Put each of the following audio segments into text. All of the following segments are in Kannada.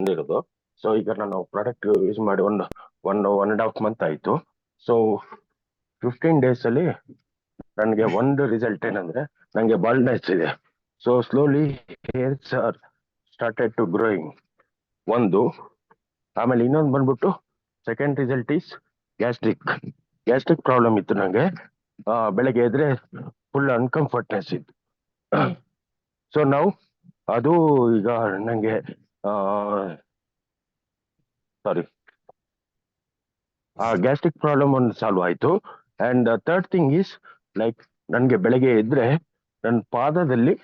ಬಂದಿರೋದು. ಸೊ ಈಗ ನಾನು ಪ್ರಾಡಕ್ಟ್ ಯೂಸ್ ಮಾಡಿ ಒನ್ ಅಂಡ್ ಹಾಫ್ ಮಂತ್ ಆಯ್ತು. ಸೊ 15 days ಅಲ್ಲಿ ನನಗೆ ಒಂದು ರಿಸಲ್ಟ್ ಏನಂದ್ರೆ ನನಗೆ ಬಾಲ್ಡ್ನೆಸ್ ಇದೆ. So slowly hairs are started to growing ಒಂದು. ಆಮೇಲೆ ಇನ್ನೊಂದು ಬಂದ್ಬಿಟ್ಟು second result is gastric problem ಇತ್ತು ನನಗೆ. ಬೆಳಗ್ಗೆ ಎದ್ರೆ ಫುಲ್ ಅನ್ಕಂಫರ್ಟ್ನೆಸ್ ಇತ್ತು. ಸೊ ನಾವು ಅದು ಈಗ ನನಗೆ ಸಾರಿ ಆ ಗ್ಯಾಸ್ಟ್ರಿಕ್ ಪ್ರಾಬ್ಲಮ್ ಒಂದು ಸಾಲ್ವ್ ಆಯ್ತು. And third thing is like ನನಗೆ ಬೆಳಗ್ಗೆ ಎದ್ರೆ ನನ್ನ ಪಾದದಲ್ಲಿ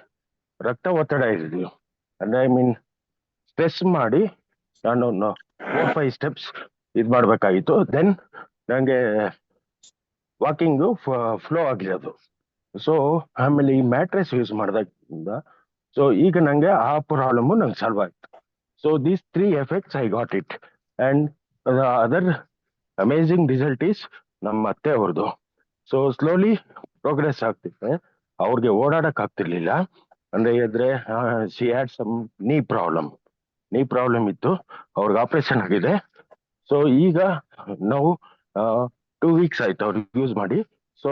ರಕ್ತ ಒತ್ತಡ ಇರಲಿಲ್ಲ. ಅಂದ್ರೆ ಐ ಮೀನ್ ಸ್ಟ್ರೆಸ್ ಮಾಡಿ ನಾನು 4-5 steps ಇದು ಮಾಡ್ಬೇಕಾಗಿತ್ತು. ದೆನ್ ನನಗೆ ವಾಕಿಂಗು ಫ್ಲೋ ಆಗಿರೋದು. ಸೊ ಆಮೇಲೆ ಈ ಮ್ಯಾಟ್ರೆಸ್ ಯೂಸ್ ಮಾಡಿದಾಗಿಂದ ಸೊ ಈಗ ನಂಗೆ ಆ ಪ್ರಾಬ್ಲಮ್ ನಂಗೆ ಸಾಲ್ವ್ ಆಯ್ತು. So these 3 effects I got it. And other amazing result is ನಮ್ಮ ಅತ್ತೆ ಅವ್ರದ್ದು. ಸೊ ಸ್ಲೋಲಿ ಪ್ರೋಗ್ರೆಸ್ ಆಗ್ತಿದೆ. ಅವ್ರಿಗೆ ಓಡಾಡಕ್ ಆಗ್ತಿರ್ಲಿಲ್ಲ. ಅಂದ್ರೆ ಇದ್ರೆ ಶಿ ಹ್ಯಾಡ್ ಸಮ್ ನೀ ಪ್ರಾಬ್ಲಮ್ ಇತ್ತು. ಅವ್ರಿಗೆ ಆಪರೇಷನ್ ಆಗಿದೆ. ಸೊ ಈಗ ನಾವು 2 weeks ಆಯ್ತು ಅವ್ರಿಗೆ ಯೂಸ್ ಮಾಡಿ. ಸೊ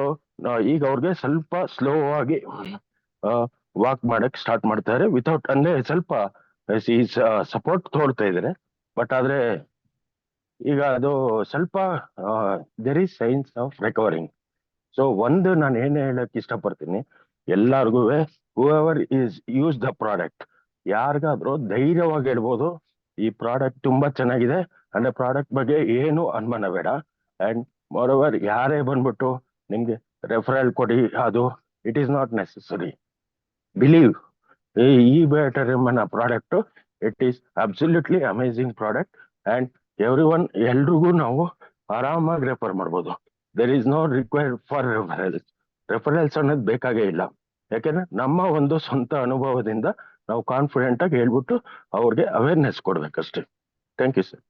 ಈಗ ಅವ್ರಿಗೆ ಸ್ವಲ್ಪ ಸ್ಲೋ ಆಗಿ ವಾಕ್ ಮಾಡಕ್ ಸ್ಟಾರ್ಟ್ ಮಾಡ್ತಾರೆ ವಿತೌಟ್, ಅಂದ್ರೆ ಸ್ವಲ್ಪ ಸಪೋರ್ಟ್ ತೋಡ್ತಾ ಇದ್ದಾರೆ. ಬಟ್ ಆದ್ರೆ ಈಗ ಅದು ಸ್ವಲ್ಪ there is signs of recovering. So ಒಂದು ನಾನು ಏನ್ ಹೇಳಕ್ ಇಷ್ಟಪಡ್ತೀನಿ ಎಲ್ಲಾರ್ಗು, whoever is use the product, ಯಾರಿಗಾದ್ರೂ ಧೈರ್ಯವಾಗಿ ಹೇಳ್ಬೋದು ಈ ಪ್ರಾಡಕ್ಟ್ ತುಂಬಾ ಚೆನ್ನಾಗಿದೆ. ಅಂದ್ರೆ ಪ್ರಾಡಕ್ಟ್ ಬಗ್ಗೆ ಏನು ಅನುಮಾನ ಬೇಡ. ಅಂಡ್ ಮೋರ್ ಓವರ್ ಯಾರೇ ಬಂದ್ಬಿಟ್ಟು ನಿಮ್ಗೆ ರೆಫರಲ್ ಕೊಡಿ, ಅದು it is not necessary. Believe ಈ better product, it is absolutely amazing product. And ಎಲ್ರಿಗೂ ನಾವು ಆರಾಮಾಗಿ ರೆಫರ್ ಮಾಡ್ಬೋದು. There is no required for referrals ಅನ್ನೋದು ಬೇಕಾಗೇ ಇಲ್ಲ. ಯಾಕೆಂದ್ರೆ ನಮ್ಮ ಒಂದು ಸ್ವಂತ ಅನುಭವದಿಂದ ನಾವು ಕಾನ್ಫಿಡೆಂಟ್ ಆಗಿ ಹೇಳ್ಬಿಟ್ಟು ಅವ್ರಿಗೆ ಅವೇರ್ನೆಸ್ ಕೊಡ್ಬೇಕಷ್ಟೇ. Thank you sir.